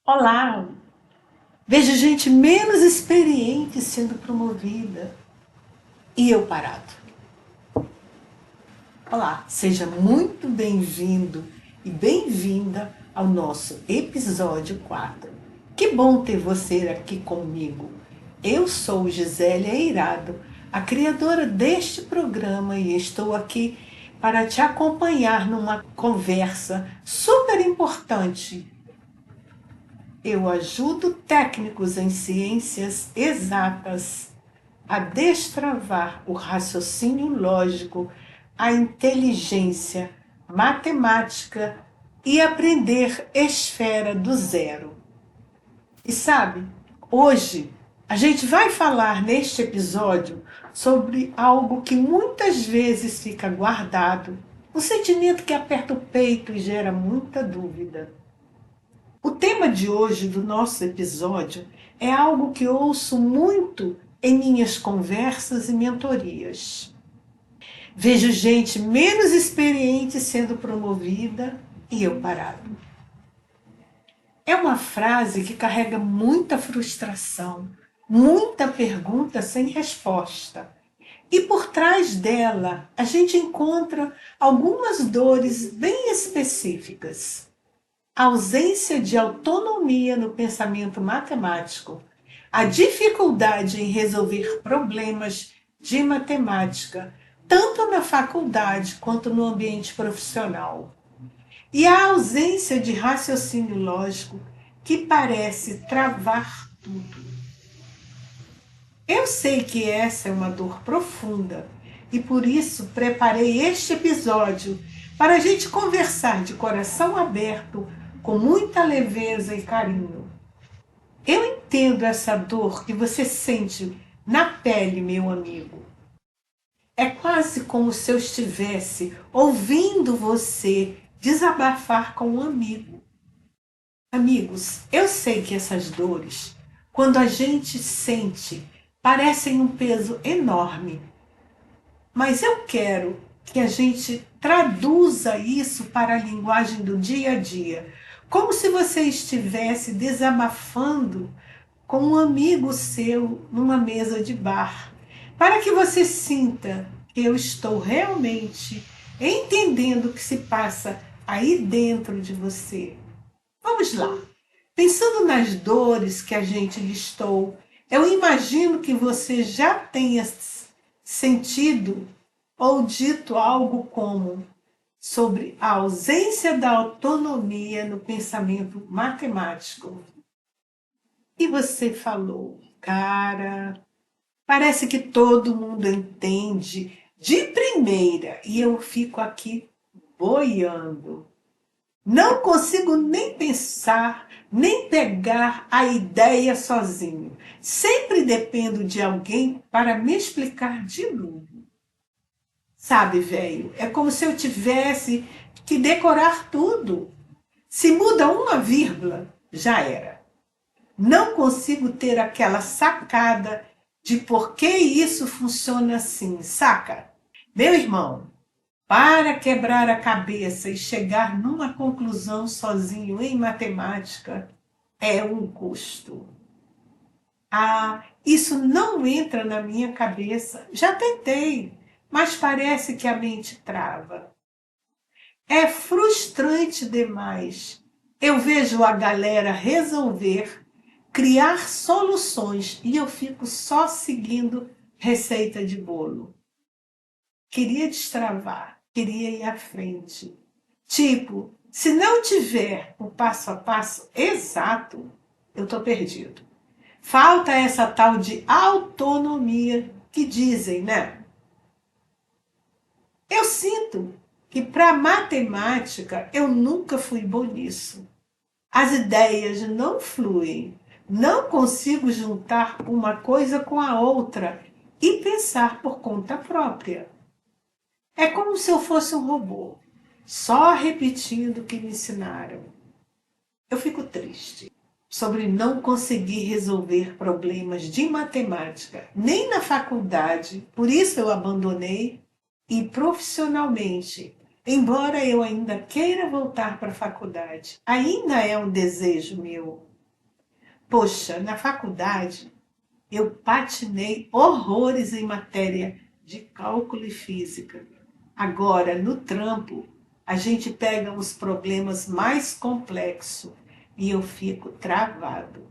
Olá! Vejo gente menos experiente sendo promovida e eu parado. Olá, seja muito bem-vindo e bem-vinda ao nosso episódio 4. Que bom ter você aqui comigo. Eu sou Gisélia Eirado, a criadora deste programa e estou aqui para te acompanhar numa conversa super importante. Eu ajudo técnicos em ciências exatas a destravar o raciocínio lógico, a inteligência, matemática e aprender esfera do zero. E sabe, hoje a gente vai falar neste episódio sobre algo que muitas vezes fica guardado, um sentimento que aperta o peito e gera muita dúvida. O tema de hoje do nosso episódio é algo que ouço muito em minhas conversas e mentorias. Vejo gente menos experiente sendo promovida e eu parado. É uma frase que carrega muita frustração, muita pergunta sem resposta. E por trás dela, a gente encontra algumas dores bem específicas. A ausência de autonomia no pensamento matemático, a dificuldade em resolver problemas de matemática, tanto na faculdade quanto no ambiente profissional, e a ausência de raciocínio lógico que parece travar tudo. Eu sei que essa é uma dor profunda e por isso preparei este episódio para a gente conversar de coração aberto, com muita leveza e carinho. Eu entendo essa dor que você sente na pele, meu amigo. É quase como se eu estivesse ouvindo você desabafar com um amigo. Amigos, eu sei que essas dores, quando a gente sente, parecem um peso enorme. Mas eu quero que a gente traduza isso para a linguagem do dia a dia, como se você estivesse desabafando com um amigo seu numa mesa de bar, para que você sinta que eu estou realmente entendendo o que se passa aí dentro de você. Vamos lá. Pensando nas dores que a gente listou, eu imagino que você já tenha sentido ou dito algo como sobre a ausência da autonomia no pensamento matemático. E você falou, cara, parece que todo mundo entende de primeira e eu fico aqui boiando. Não consigo nem pensar, nem pegar a ideia sozinho. Sempre dependo de alguém para me explicar de novo. Sabe, velho, é como se eu tivesse que decorar tudo. Se muda uma vírgula, já era. Não consigo ter aquela sacada de por que isso funciona assim, saca? Meu irmão, para quebrar a cabeça e chegar numa conclusão sozinho em matemática é um custo. Ah, isso não entra na minha cabeça. Já tentei, mas parece que a mente trava. É frustrante demais. Eu vejo a galera resolver, criar soluções e eu fico só seguindo receita de bolo. Queria destravar, queria ir à frente. Tipo, se não tiver o passo a passo exato, eu estou perdido. Falta essa tal de autonomia que dizem, né? Eu sinto que para matemática eu nunca fui bom nisso. As ideias não fluem. Não consigo juntar uma coisa com a outra e pensar por conta própria. É como se eu fosse um robô, só repetindo o que me ensinaram. Eu fico triste sobre não conseguir resolver problemas de matemática, nem na faculdade, por isso eu abandonei, e profissionalmente. Embora eu ainda queira voltar para a faculdade, ainda é um desejo meu. Poxa, na faculdade eu patinei horrores em matéria de cálculo e física. Agora, no trampo, a gente pega os problemas mais complexos e eu fico travado.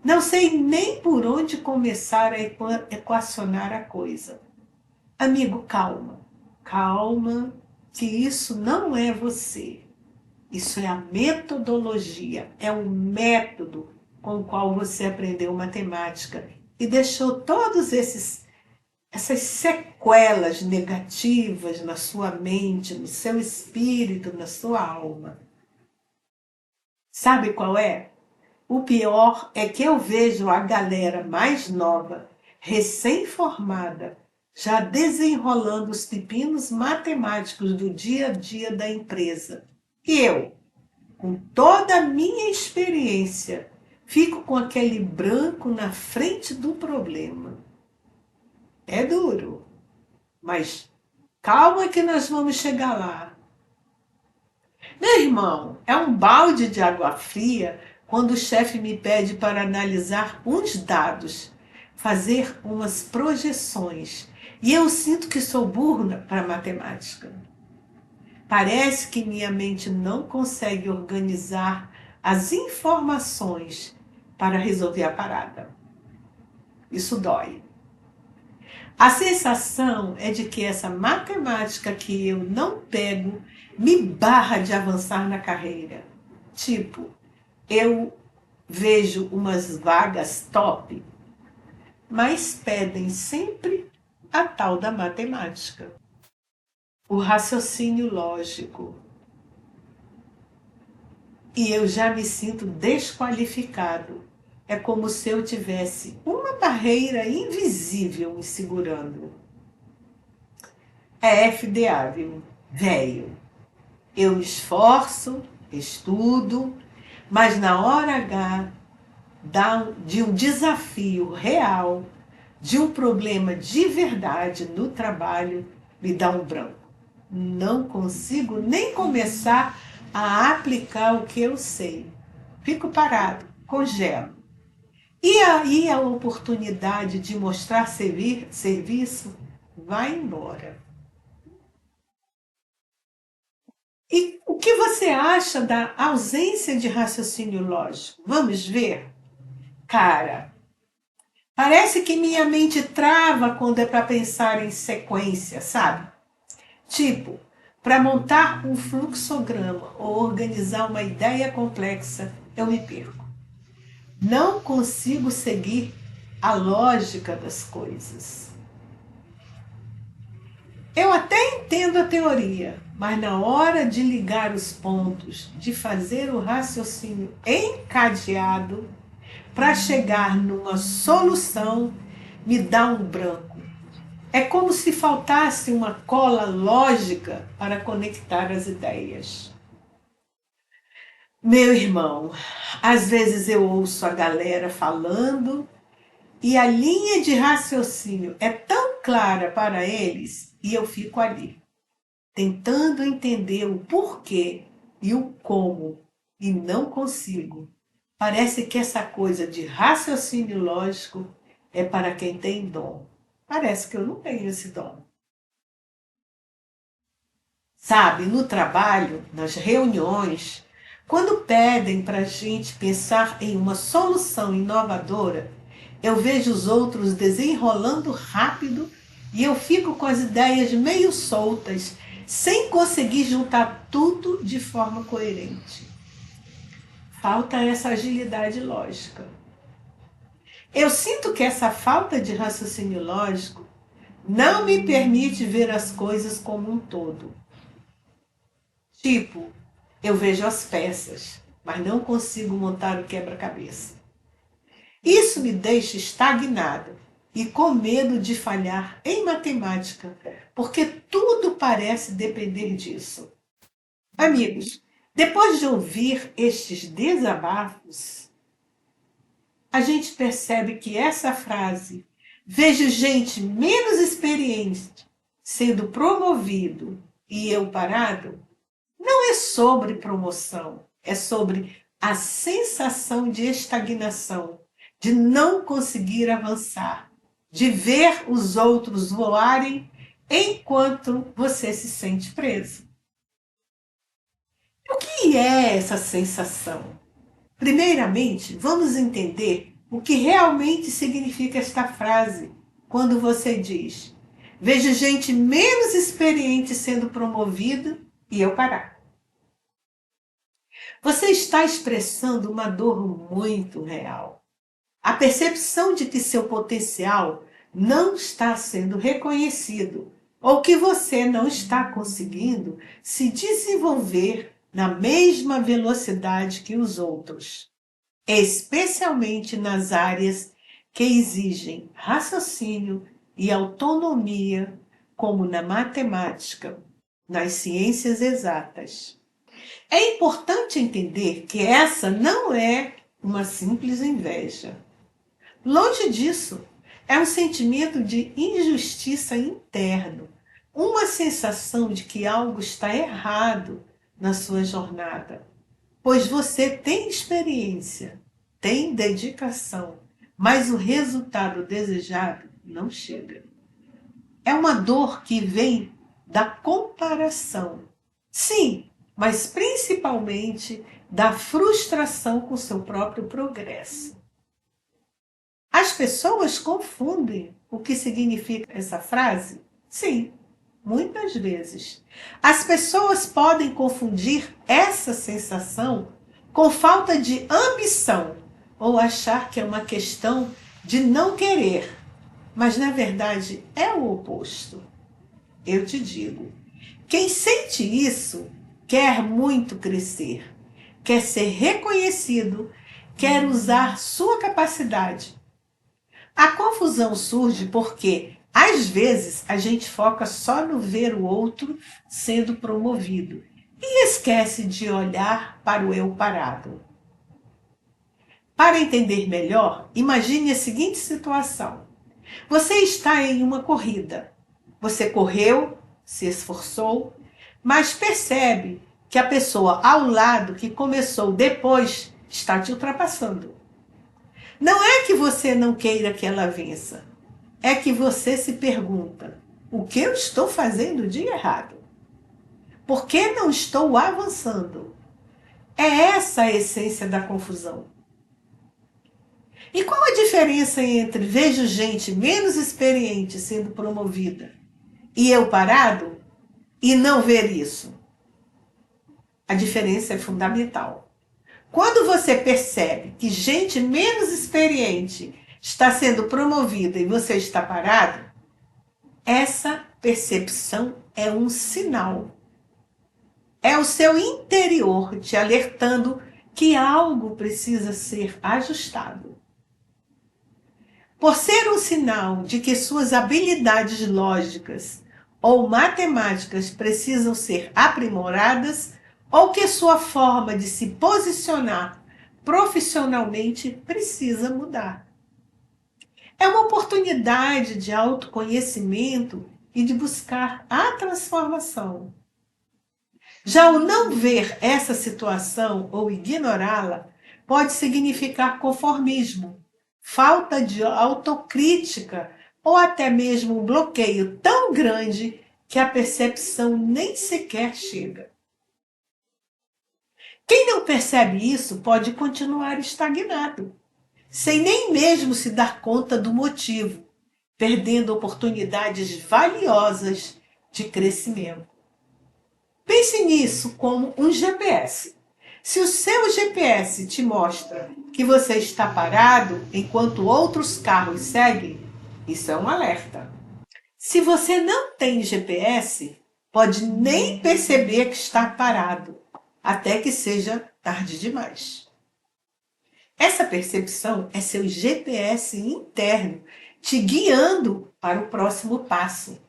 Não sei nem por onde começar a equacionar a coisa. Amigo, calma. Calma, que isso não é você. Isso é a metodologia, é o método com o qual você aprendeu matemática e deixou todos essas sequelas negativas na sua mente, no seu espírito, na sua alma. Sabe qual é? O pior é que eu vejo a galera mais nova, recém-formada, já desenrolando os pepinos matemáticos do dia a dia da empresa. E eu, com toda a minha experiência, fico com aquele branco na frente do problema. É duro, mas calma que nós vamos chegar lá. Meu irmão, é um balde de água fria quando o chefe me pede para analisar uns dados, fazer umas projeções. E eu sinto que sou burra para matemática. Parece que minha mente não consegue organizar as informações para resolver a parada. Isso dói. A sensação é de que essa matemática que eu não pego me barra de avançar na carreira. Tipo, eu vejo umas vagas top, mas pedem sempre a tal da matemática. O raciocínio lógico. E eu já me sinto desqualificado. É como se eu tivesse uma barreira invisível me segurando. É FDA, viu? Velho. Eu me esforço, estudo, mas na hora H de um desafio real, de um problema de verdade no trabalho, me dá um branco. Não consigo nem começar a aplicar o que eu sei. Fico parado, congelo. E aí a oportunidade de mostrar serviço vai embora. E o que você acha da ausência de raciocínio lógico? Vamos ver? Cara, parece que minha mente trava quando é para pensar em sequência, sabe? Tipo, para montar um fluxograma ou organizar uma ideia complexa, eu me perco. Não consigo seguir a lógica das coisas. Eu até entendo a teoria, mas na hora de ligar os pontos, de fazer o raciocínio encadeado para chegar numa solução, me dá um branco. É como se faltasse uma cola lógica para conectar as ideias. Meu irmão, às vezes eu ouço a galera falando e a linha de raciocínio é tão clara para eles e eu fico ali, tentando entender o porquê e o como, e não consigo. Parece que essa coisa de raciocínio lógico é para quem tem dom. Parece que eu não tenho esse dom. Sabe, no trabalho, nas reuniões, quando pedem para a gente pensar em uma solução inovadora, eu vejo os outros desenrolando rápido e eu fico com as ideias meio soltas, sem conseguir juntar tudo de forma coerente. Falta essa agilidade lógica. Eu sinto que essa falta de raciocínio lógico não me permite ver as coisas como um todo. Tipo, eu vejo as peças, mas não consigo montar o quebra-cabeça. Isso me deixa estagnada e com medo de falhar em matemática, porque tudo parece depender disso. Amigos, depois de ouvir estes desabafos, a gente percebe que essa frase, vejo gente menos experiente sendo promovido e eu parado, não é sobre promoção, é sobre a sensação de estagnação, de não conseguir avançar, de ver os outros voarem enquanto você se sente preso. O que é essa sensação? Primeiramente, vamos entender o que realmente significa esta frase quando você diz: vejo gente menos experiente sendo promovida e eu parar. Você está expressando uma dor muito real. A percepção de que seu potencial não está sendo reconhecido ou que você não está conseguindo se desenvolver na mesma velocidade que os outros, especialmente nas áreas que exigem raciocínio e autonomia, como na matemática, nas ciências exatas. É importante entender que essa não é uma simples inveja. Longe disso, é um sentimento de injustiça interno, uma sensação de que algo está errado na sua jornada, pois você tem experiência, tem dedicação, mas o resultado desejado não chega. É uma dor que vem da comparação. Sim, mas principalmente da frustração com seu próprio progresso. As pessoas confundem o que significa essa frase? Sim, muitas vezes. As pessoas podem confundir essa sensação com falta de ambição ou achar que é uma questão de não querer, mas na verdade é o oposto. Eu te digo, quem sente isso quer muito crescer, quer ser reconhecido, quer usar sua capacidade. A confusão surge porque, às vezes, a gente foca só no ver o outro sendo promovido e esquece de olhar para o eu parado. Para entender melhor, imagine a seguinte situação. Você está em uma corrida. Você correu, se esforçou, mas percebe que a pessoa ao lado que começou depois está te ultrapassando. Não é que você não queira que ela vença, é que você se pergunta: o que eu estou fazendo de errado? Por que não estou avançando? É essa a essência da confusão. E qual a diferença entre vejo gente menos experiente sendo promovida e eu parado e não ver isso? A diferença é fundamental. Quando você percebe que gente menos experiente está sendo promovida e você está parado, essa percepção é um sinal. É o seu interior te alertando que algo precisa ser ajustado. Por ser um sinal de que suas habilidades lógicas ou matemáticas precisam ser aprimoradas, ou que sua forma de se posicionar profissionalmente precisa mudar. É uma oportunidade de autoconhecimento e de buscar a transformação. Já o não ver essa situação ou ignorá-la pode significar conformismo, falta de autocrítica ou até mesmo um bloqueio tão grande que a percepção nem sequer chega. Quem não percebe isso pode continuar estagnado, sem nem mesmo se dar conta do motivo, perdendo oportunidades valiosas de crescimento. Pense nisso como um GPS. Se o seu GPS te mostra que você está parado enquanto outros carros seguem, isso é um alerta. Se você não tem GPS, pode nem perceber que está parado, até que seja tarde demais. Essa percepção é seu GPS interno te guiando para o próximo passo.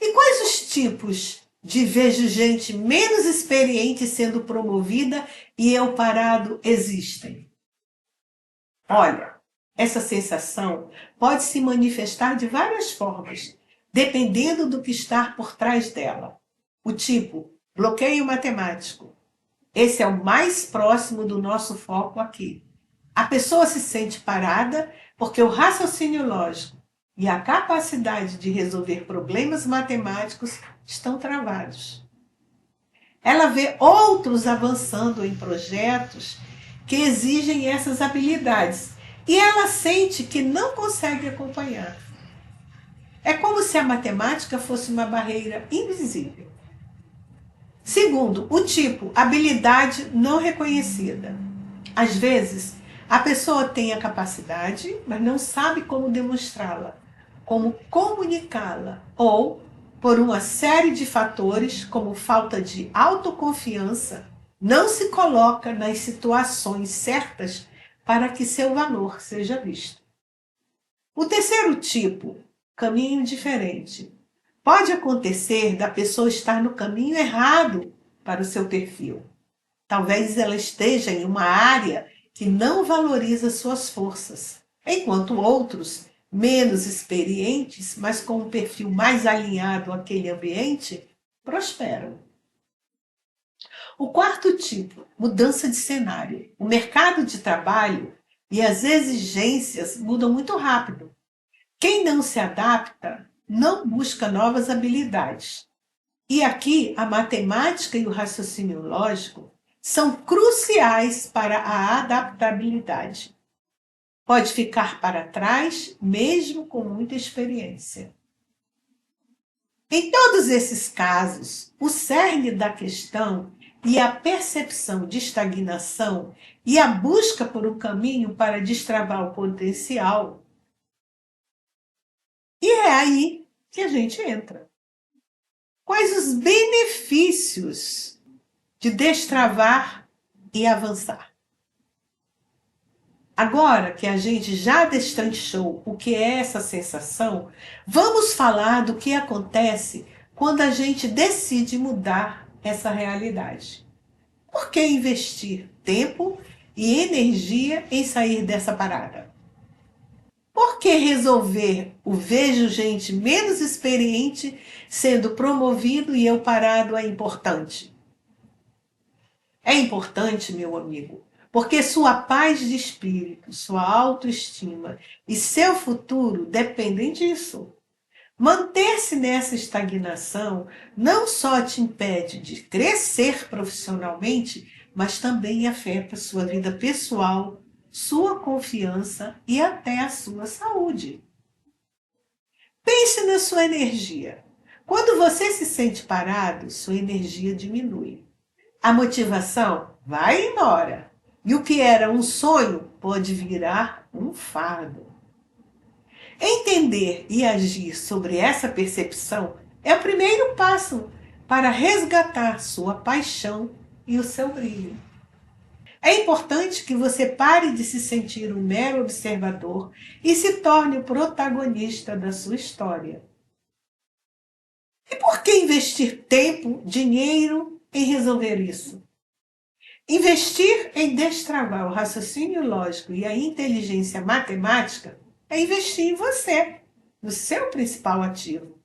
E quais os tipos de vejo gente menos experiente sendo promovida e eu parado existem? Olha, essa sensação pode se manifestar de várias formas, dependendo do que está por trás dela. O tipo: bloqueio matemático, Esse é o mais próximo do nosso foco aqui. A pessoa se sente parada porque o raciocínio lógico e a capacidade de resolver problemas matemáticos estão travados. Ela vê outros avançando em projetos que exigem essas habilidades e ela sente que não consegue acompanhar. É como se a matemática fosse uma barreira invisível. Segundo, o tipo, habilidade não reconhecida. Às vezes, a pessoa tem a capacidade, mas não sabe como demonstrá-la, como comunicá-la, ou, por uma série de fatores, como falta de autoconfiança, não se coloca nas situações certas para que seu valor seja visto. O terceiro tipo, caminho diferente. Pode acontecer da pessoa estar no caminho errado para o seu perfil. Talvez ela esteja em uma área que não valoriza suas forças, enquanto outros, menos experientes, mas com um perfil mais alinhado àquele ambiente, prosperam. O quarto tipo, mudança de cenário. O mercado de trabalho e as exigências mudam muito rápido. Quem não se adapta não busca novas habilidades. E aqui a matemática e o raciocínio lógico são cruciais para a adaptabilidade. Pode ficar para trás, mesmo com muita experiência. Em todos esses casos, o cerne da questão e a percepção de estagnação e a busca por um caminho para destravar o potencial. E é aí que a gente entra. Quais os benefícios de destravar e avançar? Agora que a gente já destranchou o que é essa sensação, vamos falar do que acontece quando a gente decide mudar essa realidade. Por que investir tempo e energia em sair dessa parada? Por que resolver o vejo gente menos experiente sendo promovido e eu parado é importante? É importante, meu amigo, porque sua paz de espírito, sua autoestima e seu futuro dependem disso. Manter-se nessa estagnação não só te impede de crescer profissionalmente, mas também afeta sua vida pessoal, sua confiança e até a sua saúde. Pense na sua energia. Quando você se sente parado, sua energia diminui. A motivação vai embora. E o que era um sonho pode virar um fardo. Entender e agir sobre essa percepção é o primeiro passo para resgatar sua paixão e o seu brilho. É importante que você pare de se sentir um mero observador e se torne o protagonista da sua história. E por que investir tempo, dinheiro em resolver isso? Investir em destravar o raciocínio lógico e a inteligência matemática é investir em você, no seu principal ativo.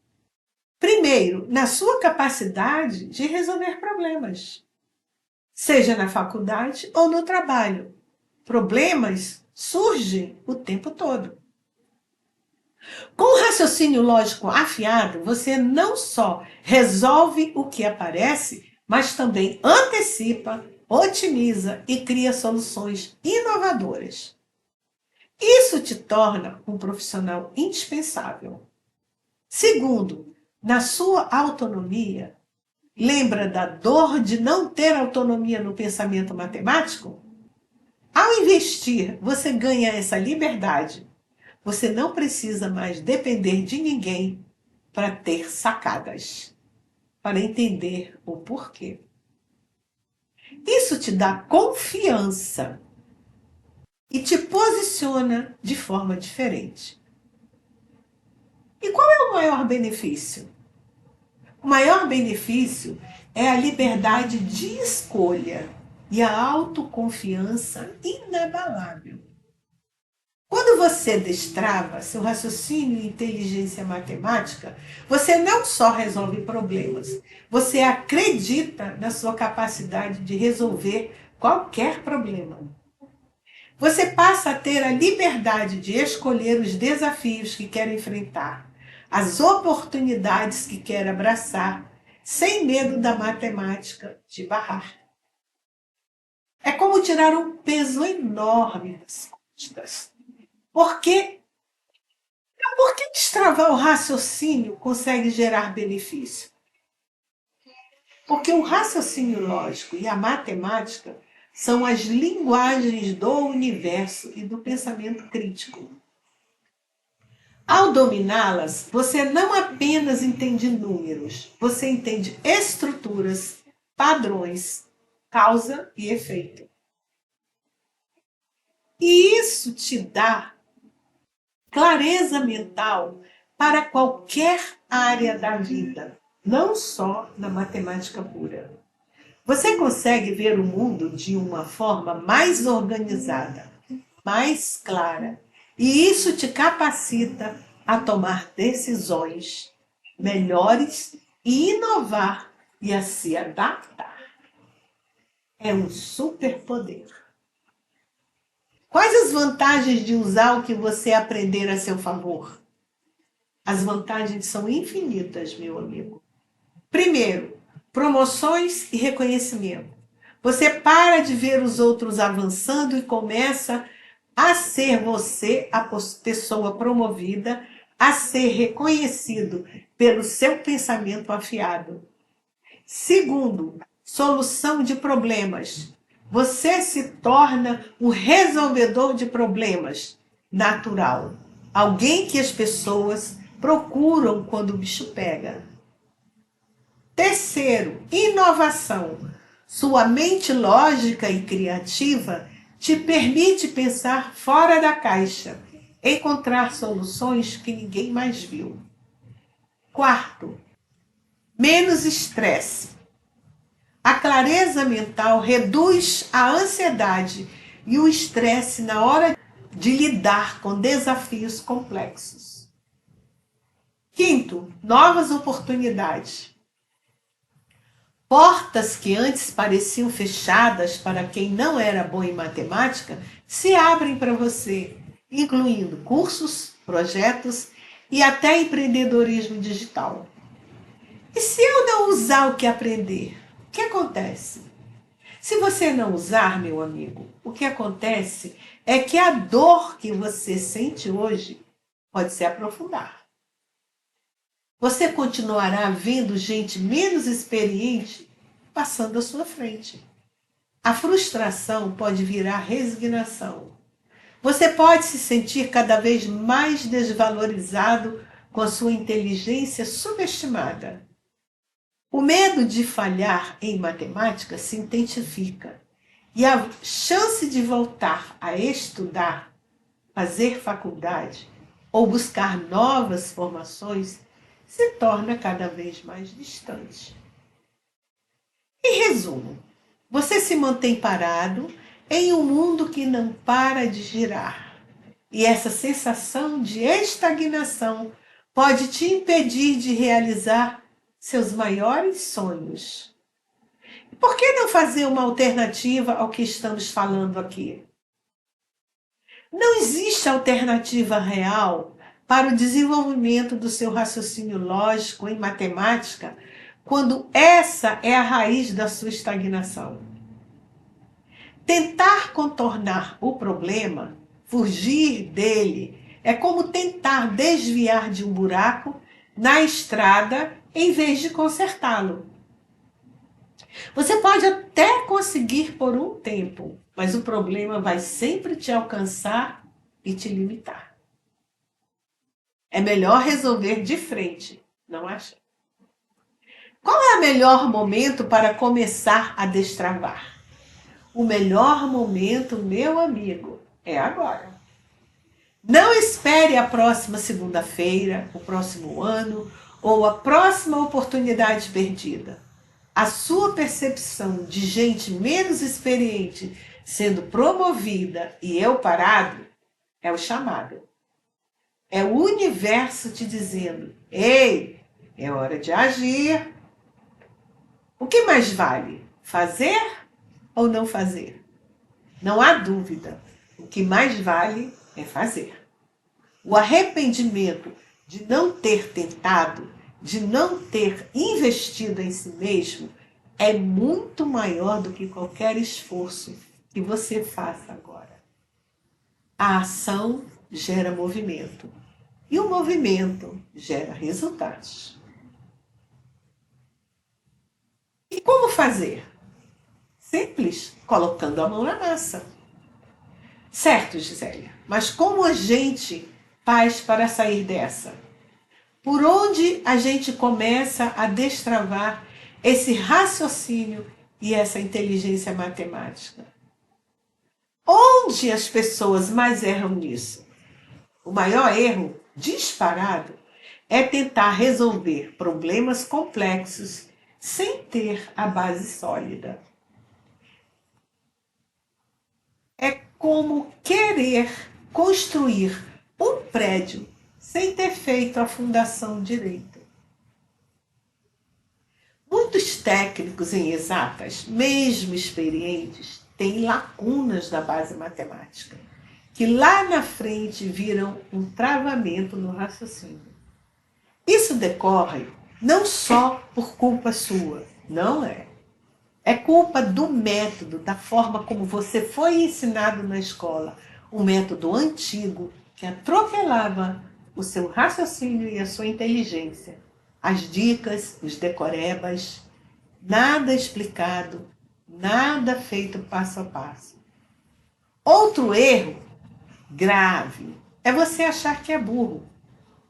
Primeiro, na sua capacidade de resolver problemas, seja na faculdade ou no trabalho. Problemas surgem o tempo todo. Com o raciocínio lógico afiado, você não só resolve o que aparece, mas também antecipa, otimiza e cria soluções inovadoras. Isso te torna um profissional indispensável. Segundo, na sua autonomia, lembra da dor de não ter autonomia no pensamento matemático? Ao investir, você ganha essa liberdade. Você não precisa mais depender de ninguém para ter sacadas, para entender o porquê. Isso te dá confiança e te posiciona de forma diferente. E qual é o maior benefício? O maior benefício é a liberdade de escolha e a autoconfiança inabalável. Quando você destrava seu raciocínio e inteligência matemática, você não só resolve problemas, você acredita na sua capacidade de resolver qualquer problema. Você passa a ter a liberdade de escolher os desafios que quer enfrentar, as oportunidades que quer abraçar, sem medo da matemática te barrar. É como tirar um peso enorme das costas. Porque destravar o raciocínio consegue gerar benefício? Porque o raciocínio lógico e a matemática são as linguagens do universo e do pensamento crítico. Ao dominá-las, você não apenas entende números, você entende estruturas, padrões, causa e efeito. E isso te dá clareza mental para qualquer área da vida, não só na matemática pura. Você consegue ver o mundo de uma forma mais organizada, mais clara, e isso te capacita a tomar decisões melhores e inovar e a se adaptar. É um superpoder. Quais as vantagens de usar o que você aprender a seu favor? As vantagens são infinitas, meu amigo. Primeiro, promoções e reconhecimento. Você para de ver os outros avançando e começa a ser você a pessoa promovida, a ser reconhecido pelo seu pensamento afiado. Segundo, solução de problemas. Você se torna um resolvedor de problemas natural. Alguém que as pessoas procuram quando o bicho pega. Terceiro, inovação. Sua mente lógica e criativa te permite pensar fora da caixa, encontrar soluções que ninguém mais viu. Quarto, menos estresse. A clareza mental reduz a ansiedade e o estresse na hora de lidar com desafios complexos. Quinto, novas oportunidades. Portas que antes pareciam fechadas para quem não era bom em matemática se abrem para você, incluindo cursos, projetos e até empreendedorismo digital. E se eu não usar o que aprender, o que acontece? Se você não usar, meu amigo, o que acontece é que a dor que você sente hoje pode se aprofundar. Você continuará vendo gente menos experiente passando à sua frente. A frustração pode virar resignação. Você pode se sentir cada vez mais desvalorizado com a sua inteligência subestimada. O medo de falhar em matemática se intensifica e a chance de voltar a estudar, fazer faculdade ou buscar novas formações se torna cada vez mais distante. Em resumo, você se mantém parado em um mundo que não para de girar. E essa sensação de estagnação pode te impedir de realizar seus maiores sonhos. Por que não fazer uma alternativa ao que estamos falando aqui? Não existe alternativa real para o desenvolvimento do seu raciocínio lógico em matemática quando essa é a raiz da sua estagnação. Tentar contornar o problema, fugir dele, é como tentar desviar de um buraco na estrada em vez de consertá-lo. Você pode até conseguir por um tempo, mas o problema vai sempre te alcançar e te limitar. É melhor resolver de frente, não acha? Qual é o melhor momento para começar a destravar? O melhor momento, meu amigo, é agora. Não espere a próxima segunda-feira, o próximo ano ou a próxima oportunidade perdida. A sua percepção de gente menos experiente sendo promovida e eu parado É o chamado. É o universo te dizendo: ei, é hora de agir. O que mais vale? Fazer ou não fazer? Não há dúvida. O que mais vale é fazer. O arrependimento de não ter tentado, de não ter investido em si mesmo, é muito maior do que qualquer esforço que você faça agora. A ação gera movimento e o movimento gera resultados. E como fazer? Simples, colocando a mão na massa. Certo, Gisélia, mas como a gente faz para sair dessa? Por onde a gente começa a destravar esse raciocínio e essa inteligência matemática? Onde as pessoas mais erram nisso? O maior erro, disparado, é tentar resolver problemas complexos sem ter a base sólida. É como querer construir um prédio sem ter feito a fundação direito. Muitos técnicos em exatas, mesmo experientes, têm lacunas da base matemática, que lá na frente viram um travamento no raciocínio. Isso decorre não só por culpa sua, não é. É culpa do método, da forma como você foi ensinado na escola. Um método antigo que atropelava o seu raciocínio e a sua inteligência. As dicas, os decorebas, nada explicado, nada feito passo a passo. Outro erro grave é você achar que é burro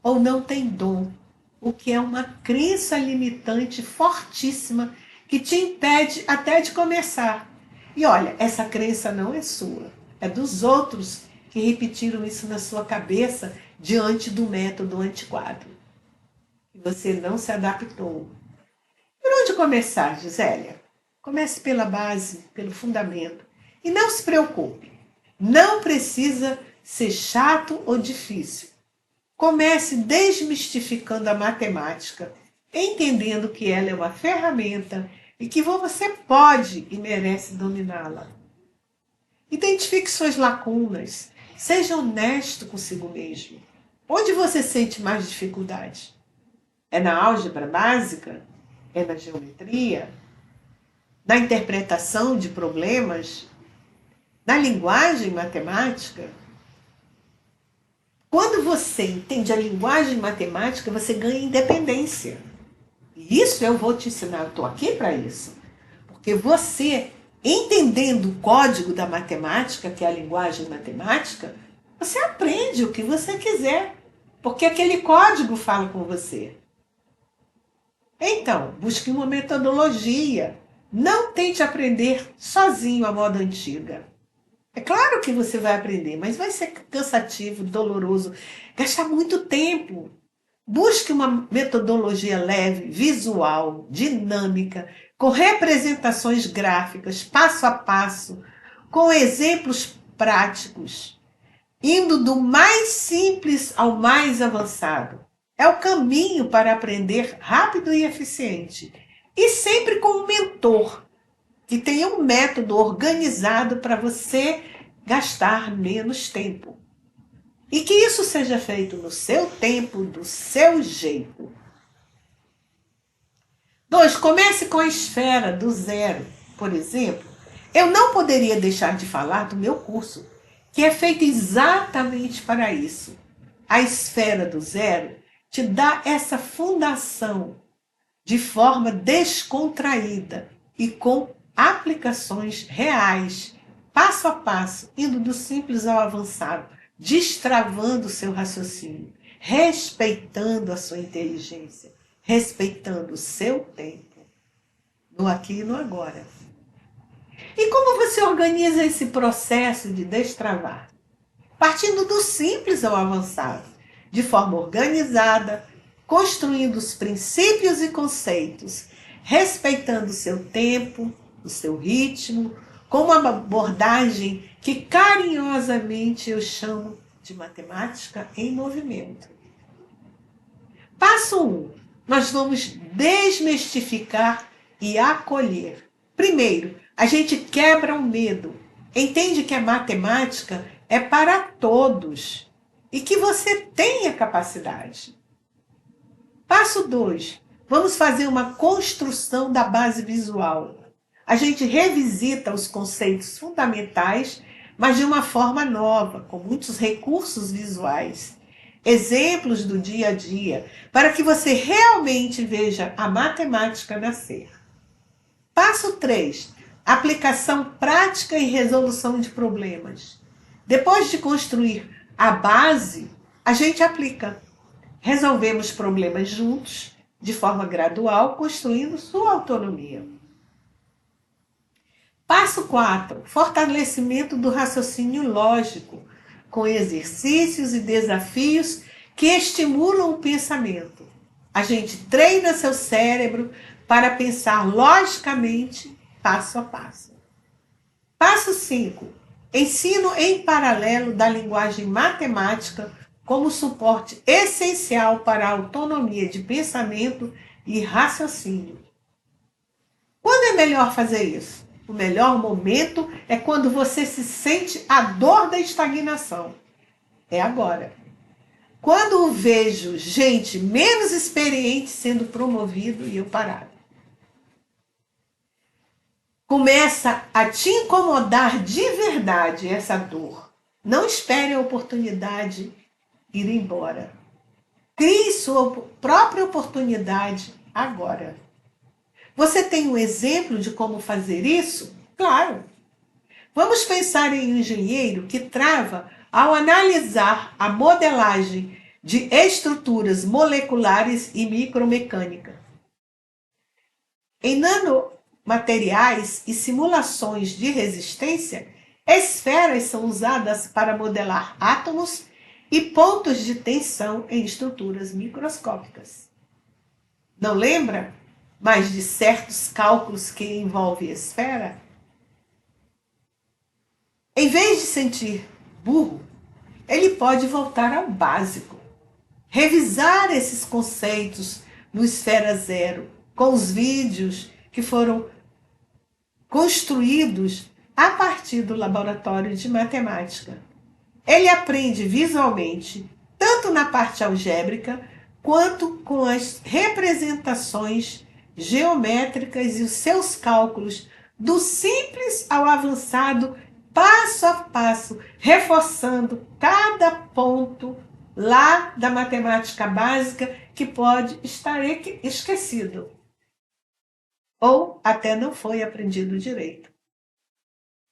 ou não tem dom, o que é uma crença limitante fortíssima que te impede até de começar. E olha, essa crença não é sua, é dos outros que repetiram isso na sua cabeça diante do método antiquado. E você não se adaptou. Por onde começar, Gisélia? Comece pela base, pelo fundamento. E não se preocupe, não precisa ser chato ou difícil. Comece desmistificando a matemática, entendendo que ela é uma ferramenta e que você pode e merece dominá-la. Identifique suas lacunas, seja honesto consigo mesmo. Onde você sente mais dificuldade? É na álgebra básica? É na geometria? Na interpretação de problemas? Na linguagem matemática? Quando você entende a linguagem matemática, você ganha independência. E isso eu vou te ensinar, eu estou aqui para isso. Porque você, entendendo o código da matemática, que é a linguagem matemática, você aprende o que você quiser. Porque aquele código fala com você. Então, busque uma metodologia. Não tente aprender sozinho a moda antiga. É claro que você vai aprender, mas vai ser cansativo, doloroso, gastar muito tempo. Busque uma metodologia leve, visual, dinâmica, com representações gráficas, passo a passo, com exemplos práticos, indo do mais simples ao mais avançado. É o caminho para aprender rápido e eficiente. E sempre com um mentor que tenha um método organizado para você gastar menos tempo. E que isso seja feito no seu tempo, do seu jeito. 2. Comece com a esfera do zero. Por exemplo, eu não poderia deixar de falar do meu curso, que é feito exatamente para isso. A esfera do zero te dá essa fundação de forma descontraída e com aplicações reais, passo a passo, indo do simples ao avançado, destravando o seu raciocínio, respeitando a sua inteligência, respeitando o seu tempo, no aqui e no agora. E como você organiza esse processo de destravar? Partindo do simples ao avançado, de forma organizada, construindo os princípios e conceitos, respeitando o seu tempo, o seu ritmo, com uma abordagem que carinhosamente eu chamo de matemática em movimento. Passo 1. Nós vamos desmistificar e acolher. Primeiro, a gente quebra o medo. Entende que a matemática é para todos e que você tem a capacidade. Passo 2. Vamos fazer uma construção da base visual. A gente revisita os conceitos fundamentais, mas de uma forma nova, com muitos recursos visuais, exemplos do dia a dia, para que você realmente veja a matemática nascer. Passo 3. Aplicação prática e resolução de problemas. Depois de construir a base, a gente aplica. Resolvemos problemas juntos, de forma gradual, construindo sua autonomia. Passo 4. Fortalecimento do raciocínio lógico, com exercícios e desafios que estimulam o pensamento. A gente treina seu cérebro para pensar logicamente, passo a passo. Passo 5. Ensino em paralelo da linguagem matemática como suporte essencial para a autonomia de pensamento e raciocínio. Quando é melhor fazer isso? O melhor momento é quando você se sente a dor da estagnação. É agora. Quando vejo gente menos experiente sendo promovido e eu parado. Começa a te incomodar de verdade essa dor. Não espere a oportunidade ir embora. Crie sua própria oportunidade agora. Você tem um exemplo de como fazer isso? Claro. Vamos pensar em um engenheiro que trava ao analisar a modelagem de estruturas moleculares e micromecânica. Em nanomateriais e simulações de resistência, esferas são usadas para modelar átomos e pontos de tensão em estruturas microscópicas. Não lembra mais de certos cálculos que envolvem esfera? Em vez de sentir burro, ele pode voltar ao básico. Revisar esses conceitos no Esfera Zero, com os vídeos que foram construídos a partir do laboratório de matemática. Ele aprende visualmente, tanto na parte algébrica, quanto com as representações geométricas e os seus cálculos, do simples ao avançado, passo a passo, reforçando cada ponto lá da matemática básica que pode estar esquecido ou até não foi aprendido direito.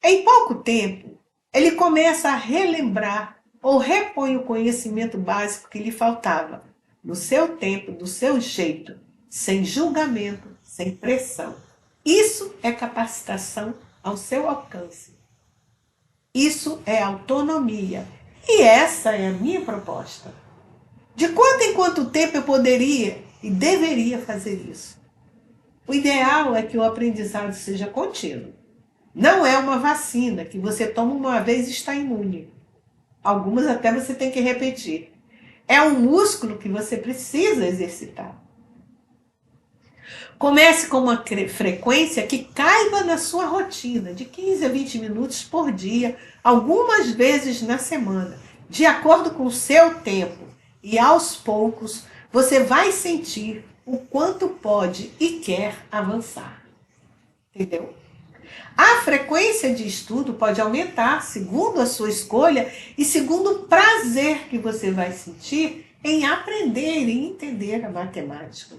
Em pouco tempo, ele começa a relembrar ou repõe o conhecimento básico que lhe faltava, no seu tempo, do seu jeito, sem julgamento, sem pressão. Isso é capacitação ao seu alcance. Isso é autonomia. E essa é a minha proposta. De quanto em quanto tempo eu poderia e deveria fazer isso? O ideal é que o aprendizado seja contínuo. Não é uma vacina que você toma uma vez e está imune. Algumas até você tem que repetir. É um músculo que você precisa exercitar. Comece com uma frequência que caiba na sua rotina, de 15 a 20 minutos por dia, algumas vezes na semana, de acordo com o seu tempo. E aos poucos, você vai sentir o quanto pode e quer avançar. Entendeu? A frequência de estudo pode aumentar segundo a sua escolha e segundo o prazer que você vai sentir em aprender e entender a matemática.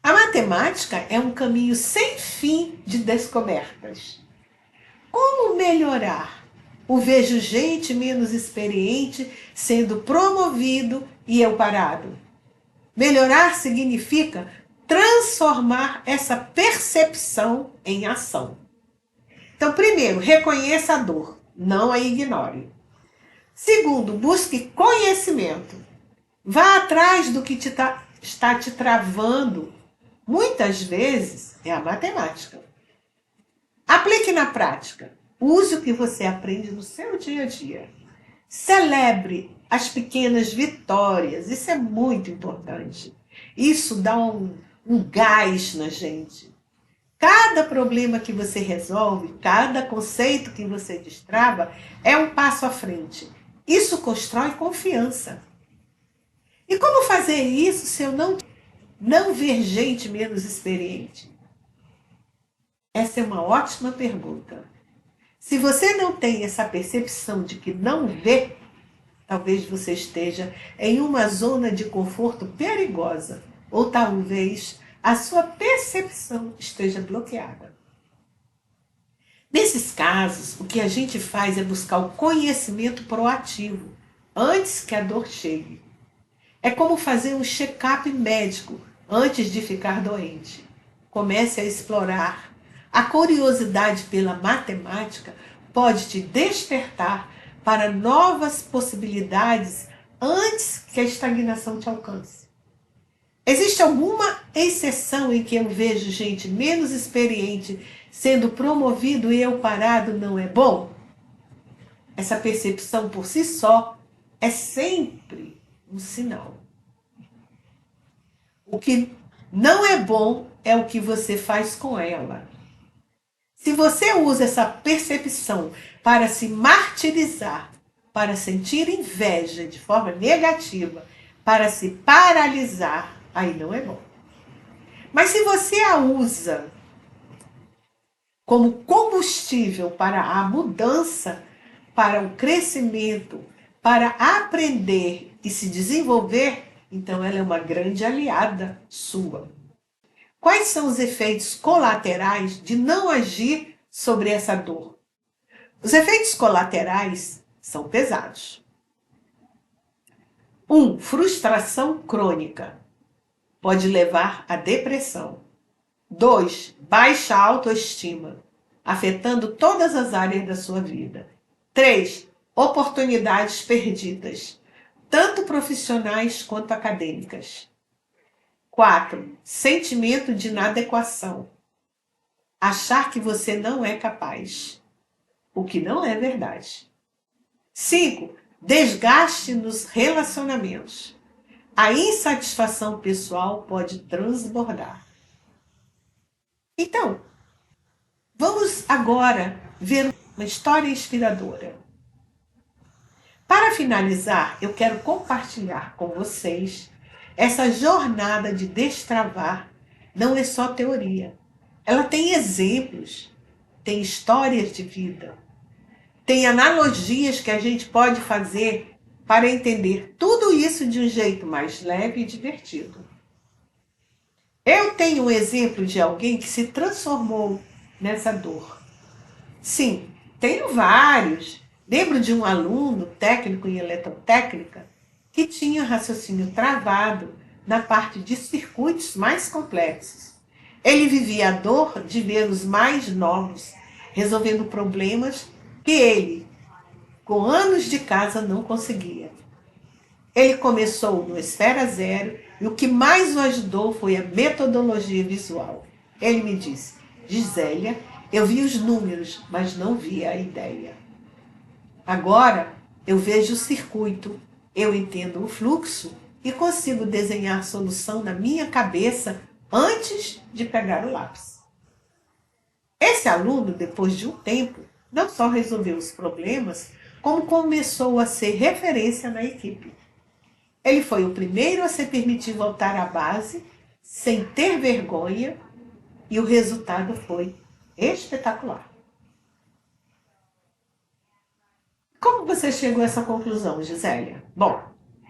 A matemática é um caminho sem fim de descobertas. Como melhorar? Eu vejo gente menos experiente sendo promovido e eu parado. Melhorar significa transformar essa percepção em ação. Então, primeiro, reconheça a dor, não a ignore. Segundo, busque conhecimento. Vá atrás do que está te travando. Muitas vezes é a matemática. Aplique na prática. Use o que você aprende no seu dia a dia. Celebre as pequenas vitórias, isso é muito importante. Isso dá um gás na gente. Cada problema que você resolve, cada conceito que você destrava, é um passo à frente. Isso constrói confiança. E como fazer isso se eu não ver gente menos experiente? Essa é uma ótima pergunta. Se você não tem essa percepção de que não vê, talvez você esteja em uma zona de conforto perigosa, ou talvez a sua percepção esteja bloqueada. Nesses casos, o que a gente faz é buscar o conhecimento proativo, antes que a dor chegue. É como fazer um check-up médico antes de ficar doente. Comece a explorar. A curiosidade pela matemática pode te despertar para novas possibilidades antes que a estagnação te alcance. Existe alguma exceção em que eu vejo gente menos experiente sendo promovido e eu parado não é bom? Essa percepção por si só é sempre um sinal. O que não é bom é o que você faz com ela. Se você usa essa percepção para se martirizar, para sentir inveja de forma negativa, para se paralisar, aí não é bom. Mas se você a usa como combustível para a mudança, para o crescimento, para aprender e se desenvolver, então ela é uma grande aliada sua. Quais são os efeitos colaterais de não agir sobre essa dor? Os efeitos colaterais são pesados. 1. Frustração crônica. Pode levar à depressão. 2. Baixa autoestima, afetando todas as áreas da sua vida. 3. Oportunidades perdidas, tanto profissionais quanto acadêmicas. 4. Sentimento de inadequação. Achar que você não é capaz, o que não é verdade. 5. Desgaste nos relacionamentos. A insatisfação pessoal pode transbordar. Então, vamos agora ver uma história inspiradora. Para finalizar, eu quero compartilhar com vocês essa jornada de destravar. Não é só teoria. Ela tem exemplos, tem histórias de vida, tem analogias que a gente pode fazer para entender tudo isso de um jeito mais leve e divertido. Eu tenho um exemplo de alguém que se transformou nessa dor. Sim, tenho vários. Lembro de um aluno técnico em eletrotécnica que tinha raciocínio travado na parte de circuitos mais complexos. Ele vivia a dor de ver os mais novos resolvendo problemas que ele, com anos de casa, não conseguia. Ele começou no Esfera Zero e o que mais o ajudou foi a metodologia visual. Ele me disse: Gisélia, eu vi os números, mas não vi a ideia. Agora eu vejo o circuito, eu entendo o fluxo e consigo desenhar a solução na minha cabeça antes de pegar o lápis. Esse aluno, depois de um tempo, não só resolveu os problemas, como começou a ser referência na equipe. Ele foi o primeiro a se permitir voltar à base, sem ter vergonha, e o resultado foi espetacular. Como você chegou a essa conclusão, Gisélia? Bom,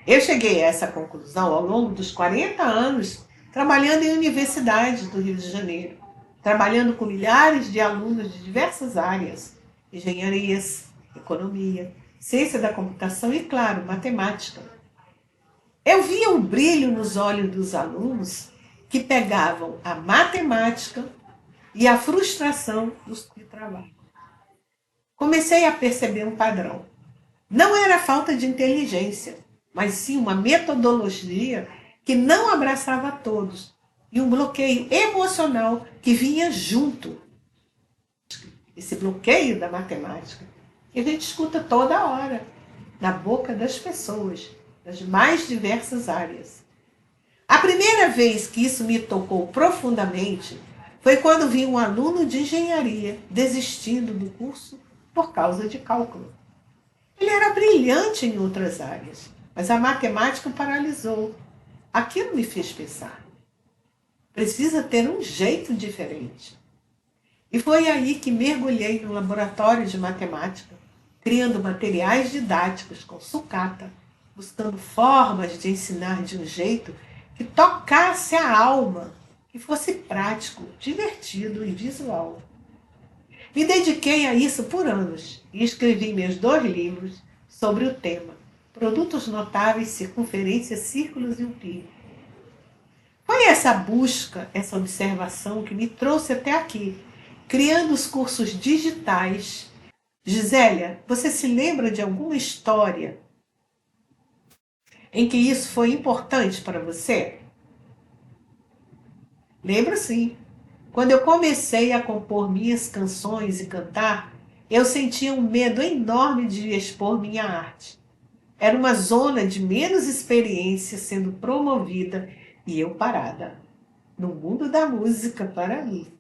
eu cheguei a essa conclusão ao longo dos 40 anos trabalhando em universidades do Rio de Janeiro, trabalhando com milhares de alunos de diversas áreas, engenharias, economia, ciência da computação e, claro, matemática. Eu via o brilho nos olhos dos alunos que pegavam a matemática e a frustração dos que trabalham. Comecei a perceber um padrão. Não era falta de inteligência, mas sim uma metodologia que não abraçava todos e um bloqueio emocional que vinha junto. Esse bloqueio da matemática que a gente escuta toda hora. na boca das pessoas, das mais diversas áreas. A primeira vez que isso me tocou profundamente foi quando vi um aluno de engenharia desistindo do curso por causa de cálculo. Ele era brilhante em outras áreas, mas a matemática o paralisou. Aquilo me fez pensar. Precisa ter um jeito diferente. E foi aí que mergulhei no laboratório de matemática, criando materiais didáticos com sucata, buscando formas de ensinar de um jeito que tocasse a alma, que fosse prático, divertido e visual. Me dediquei a isso por anos e escrevi meus 2 livros sobre o tema, Produtos Notáveis, Circunferências, Círculos e o Pi. Foi essa busca, essa observação que me trouxe até aqui, criando os cursos digitais. Gisélia, você se lembra de alguma história em que isso foi importante para você? Lembro sim. Quando eu comecei a compor minhas canções e cantar, eu sentia um medo enorme de expor minha arte. Era uma zona de menos experiência sendo promovida e eu parada, no mundo da música para mim.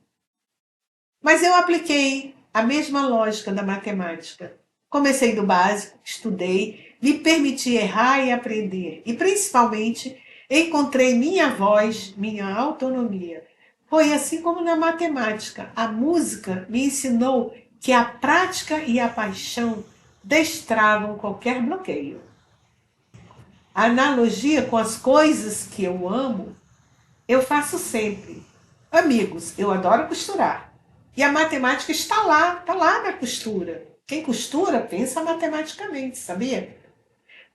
Mas eu apliquei a mesma lógica da matemática. Comecei do básico, estudei, me permiti errar e aprender. E, principalmente, encontrei minha voz, minha autonomia. Foi assim como na matemática. A música me ensinou que a prática e a paixão destravam qualquer bloqueio. A analogia com as coisas que eu amo, eu faço sempre. Amigos, eu adoro costurar. E a matemática está lá na costura. Quem costura pensa matematicamente, sabia?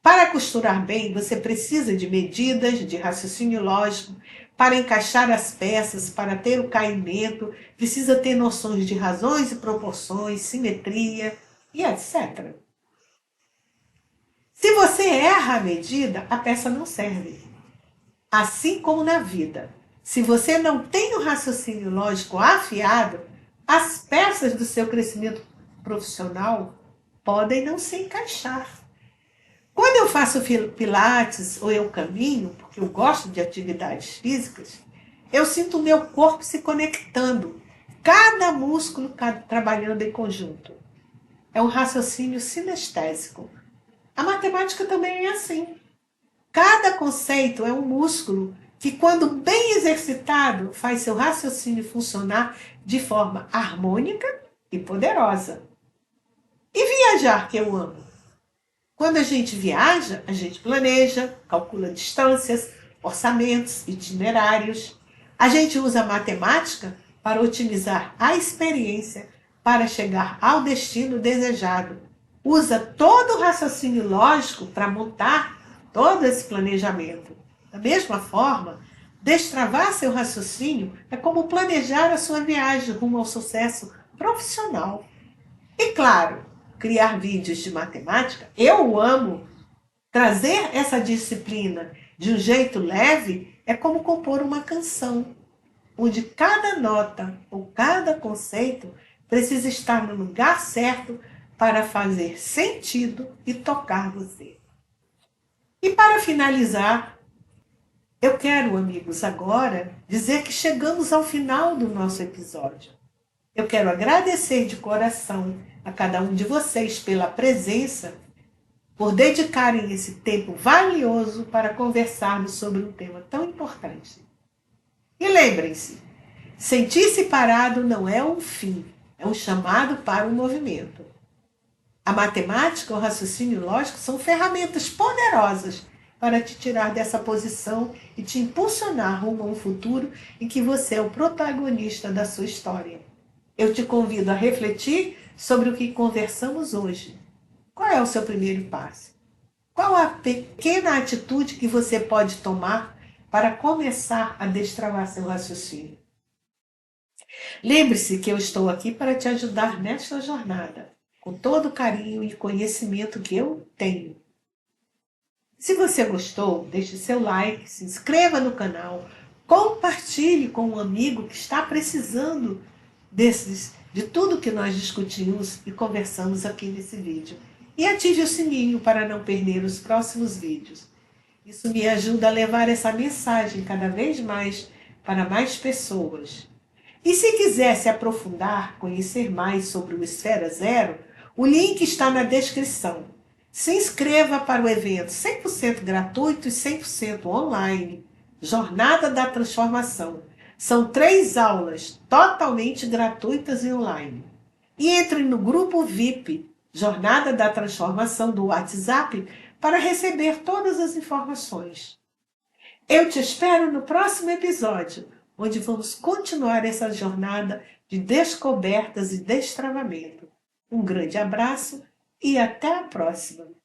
Para costurar bem, você precisa de medidas, de raciocínio lógico, para encaixar as peças, para ter o caimento, precisa ter noções de razões e proporções, simetria e etc. Se você erra a medida, a peça não serve. Assim como na vida. Se você não tem o raciocínio lógico afiado, as peças do seu crescimento profissional podem não se encaixar. Quando eu faço pilates ou eu caminho, porque eu gosto de atividades físicas, eu sinto o meu corpo se conectando, cada músculo trabalhando em conjunto. É um raciocínio sinestésico. A matemática também é assim. Cada conceito é um músculo que, quando bem exercitado, faz seu raciocínio funcionar de forma harmônica e poderosa. E viajar, que eu amo? Quando a gente viaja, a gente planeja, calcula distâncias, orçamentos, itinerários. A gente usa a matemática para otimizar a experiência, para chegar ao destino desejado. Usa todo o raciocínio lógico para montar todo esse planejamento. Da mesma forma, destravar seu raciocínio é como planejar a sua viagem rumo ao sucesso profissional. E claro, criar vídeos de matemática, eu amo. Trazer essa disciplina de um jeito leve é como compor uma canção, onde cada nota ou cada conceito precisa estar no lugar certo para fazer sentido e tocar você. E para finalizar, eu quero, amigos, agora dizer que chegamos ao final do nosso episódio. Eu quero agradecer de coração a cada um de vocês pela presença, por dedicarem esse tempo valioso para conversarmos sobre um tema tão importante. E lembrem-se, sentir-se parado não é um fim, é um chamado para o movimento. A matemática e o raciocínio lógico são ferramentas poderosas para te tirar dessa posição e te impulsionar rumo a um futuro em que você é o protagonista da sua história. Eu te convido a refletir sobre o que conversamos hoje. Qual é o seu primeiro passo? Qual a pequena atitude que você pode tomar para começar a destravar seu raciocínio? Lembre-se que eu estou aqui para te ajudar nesta jornada, com todo o carinho e conhecimento que eu tenho. Se você gostou, deixe seu like, se inscreva no canal, compartilhe com um amigo que está precisando de tudo que nós discutimos e conversamos aqui nesse vídeo. e ative o sininho para não perder os próximos vídeos. Isso me ajuda a levar essa mensagem cada vez mais para mais pessoas. E se quiser se aprofundar, conhecer mais sobre o Esfera Zero, o link está na descrição. Se inscreva para o evento 100% gratuito e 100% online, Jornada da Transformação. São 3 aulas totalmente gratuitas e online. E entre no grupo VIP, Jornada da Transformação do WhatsApp, para receber todas as informações. Eu te espero no próximo episódio, onde vamos continuar essa jornada de descobertas e destravamento. Um grande abraço e até a próxima!